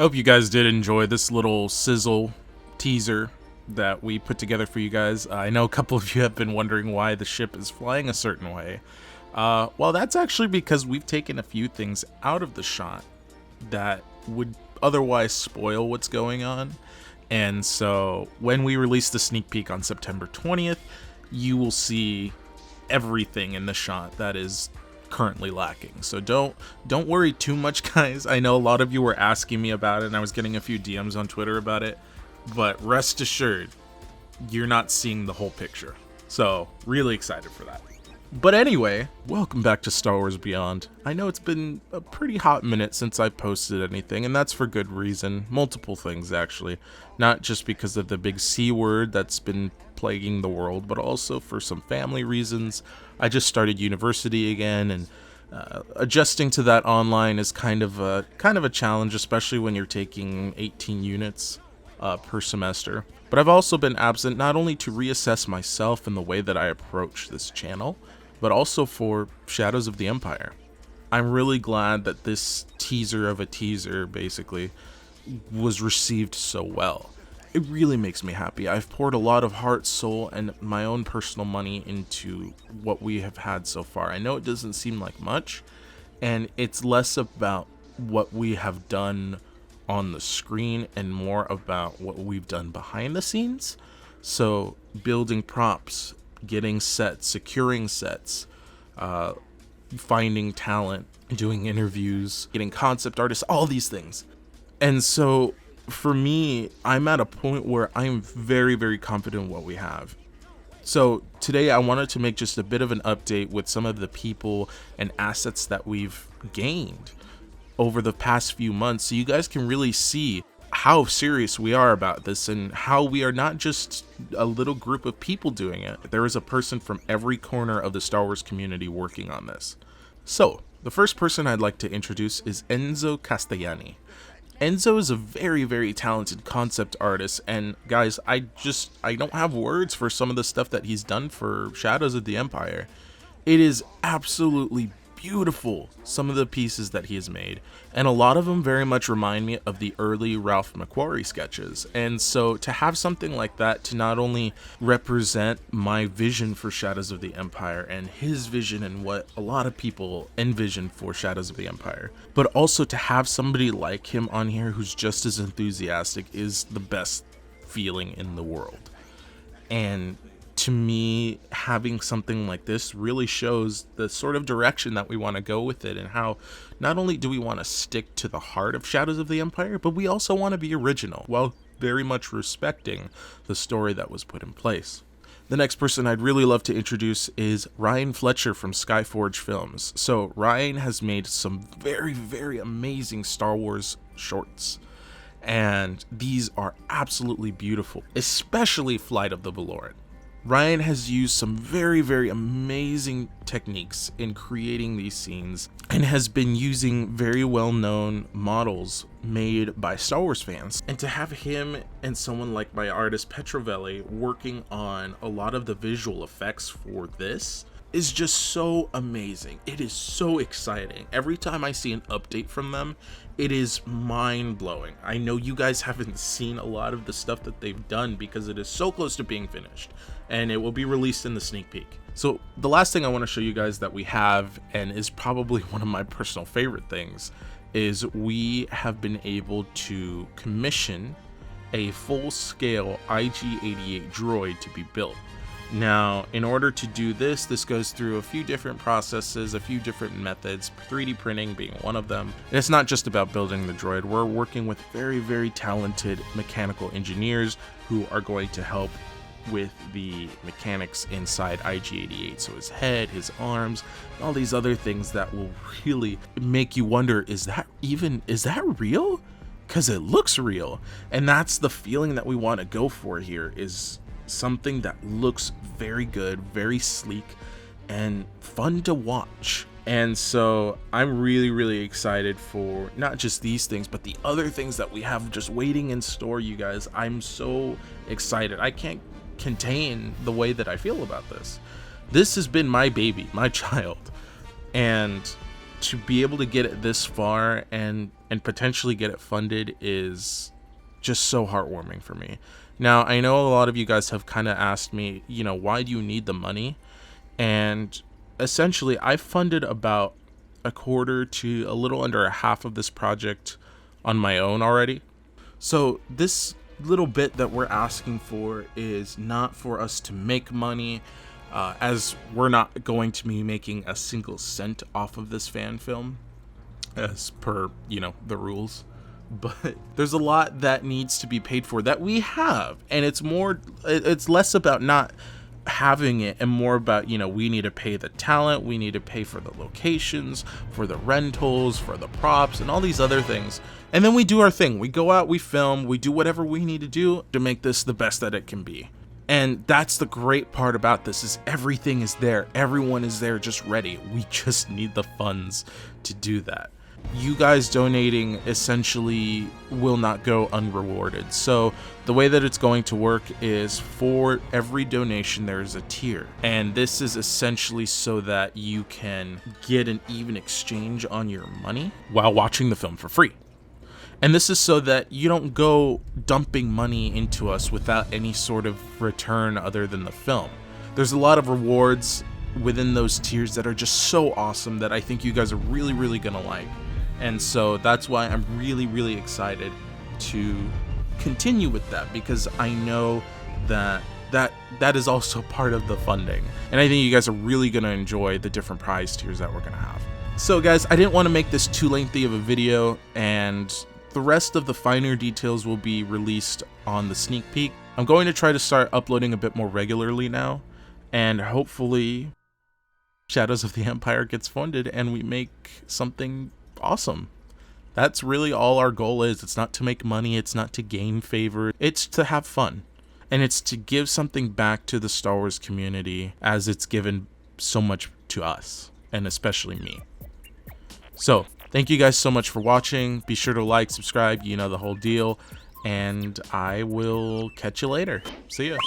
I hope you guys did enjoy this little sizzle teaser that we put together for you guys. I know a couple of you have been wondering why the ship is flying a certain way. Well, that's actually because we've taken a few things out of the shot that would otherwise spoil what's going on. And so when we release the sneak peek on September 20th, you will see everything in the shot that is currently lacking. So don't worry too much, guys. I know a lot of you were asking me about it, and I was getting a few DMs on Twitter about it, but rest assured, you're not seeing the whole picture. So really excited for that. But anyway, welcome back to Star Wars Beyond. I know it's been a pretty hot minute since I posted anything, and that's for good reason. Multiple things, actually. Not just because of the big C word that's been plaguing the world, but also for some family reasons. I just started university again, and adjusting to that online is kind of a challenge, especially when you're taking 18 units per semester. But I've also been absent not only to reassess myself and the way that I approach this channel, but also for Shadows of the Empire. I'm really glad that this teaser of a teaser basically was received so well. It really makes me happy. I've poured a lot of heart, soul, and my own personal money into what we have had so far. I know it doesn't seem like much, and it's less about what we have done on the screen and more about what we've done behind the scenes. So building props, getting sets, securing sets, finding talent, doing interviews, getting concept artists, all these things. And so for me, I'm at a point where I'm very, very confident in what we have. So today I wanted to make just a bit of an update with some of the people and assets that we've gained over the past few months, so you guys can really see how serious we are about this and how we are not just a little group of people doing it. There is a person from every corner of the Star Wars community working on this. So the first person I'd like to introduce is Enzo Castellani. Enzo is a very, very talented concept artist, and guys, I don't have words for some of the stuff that he's done for Shadows of the Empire. It is absolutely beautiful, some of the pieces that he has made, and a lot of them very much remind me of the early Ralph McQuarrie sketches. And so to have something like that to not only represent my vision for Shadows of the Empire and his vision and what a lot of people envision for Shadows of the Empire, but also to have somebody like him on here who's just as enthusiastic is the best feeling in the world. And to me, having something like this really shows the sort of direction that we want to go with it, and how not only do we want to stick to the heart of Shadows of the Empire, but we also want to be original while very much respecting the story that was put in place. The next person I'd really love to introduce is Ryan Fletcher from Skyforge Films. So Ryan has made some very, very amazing Star Wars shorts, and these are absolutely beautiful, especially Flight of the Valoran. Ryan has used some very, very amazing techniques in creating these scenes and has been using very well-known models made by Star Wars fans. And to have him and someone like my artist Petrovelli working on a lot of the visual effects for this is just so amazing. It is so exciting. Every time I see an update from them, it is mind-blowing. I know you guys haven't seen a lot of the stuff that they've done because it is so close to being finished, and it will be released in the sneak peek. So the last thing I want to show you guys that we have, and is probably one of my personal favorite things, is we have been able to commission a full-scale IG-88 droid to be built. Now, in order to do this goes through a few different processes, a few different methods, 3D printing being one of them. And it's not just about building the droid. We're working with very, very talented mechanical engineers who are going to help with the mechanics inside IG-88. So his head, his arms, all these other things that will really make you wonder, is that real? Because it looks real. And that's the feeling that we want to go for here, is something that looks very good, very sleek, and fun to watch. And so I'm really, really excited for not just these things, but the other things that we have just waiting in store, you guys. I'm so excited. I can't contain the way that I feel about this. This has been my baby, my child. And to be able to get it this far and and potentially get it funded is just so heartwarming for me. Now, I know a lot of you guys have kind of asked me, you know, why do you need the money? And essentially, I funded about a quarter to a little under a half of this project on my own already. So this little bit that we're asking for is not for us to make money, as we're not going to be making a single cent off of this fan film, as per, you know, the rules. But there's a lot that needs to be paid for that we have, and it's less about not having it and more about, you know, we need to pay the talent, we need to pay for the locations, for the rentals, for the props, and all these other things. And then we do our thing. We go out, we film, we do whatever we need to do to make this the best that it can be. And that's the great part about this, is everything is there. Everyone is there just ready. We just need the funds to do that. You guys donating essentially will not go unrewarded. So the way that it's going to work is, for every donation there is a tier, and this is essentially so that you can get an even exchange on your money while watching the film for free. And this is so that you don't go dumping money into us without any sort of return other than the film. There's a lot of rewards within those tiers that are just so awesome that I think you guys are really, really gonna like. And so that's why I'm really, really excited to continue with that, because I know that is also part of the funding. And I think you guys are really going to enjoy the different prize tiers that we're going to have. So guys, I didn't want to make this too lengthy of a video, and the rest of the finer details will be released on the sneak peek. I'm going to try to start uploading a bit more regularly now, and hopefully Shadows of the Empire gets funded and we make something awesome. That's really all our goal is. It's not to make money, it's not to gain favor, it's to have fun, and it's to give something back to the Star Wars community, as it's given so much to us, and especially me. So thank you guys so much for watching. Be sure to like, subscribe, you know the whole deal, and I will catch you later. See ya.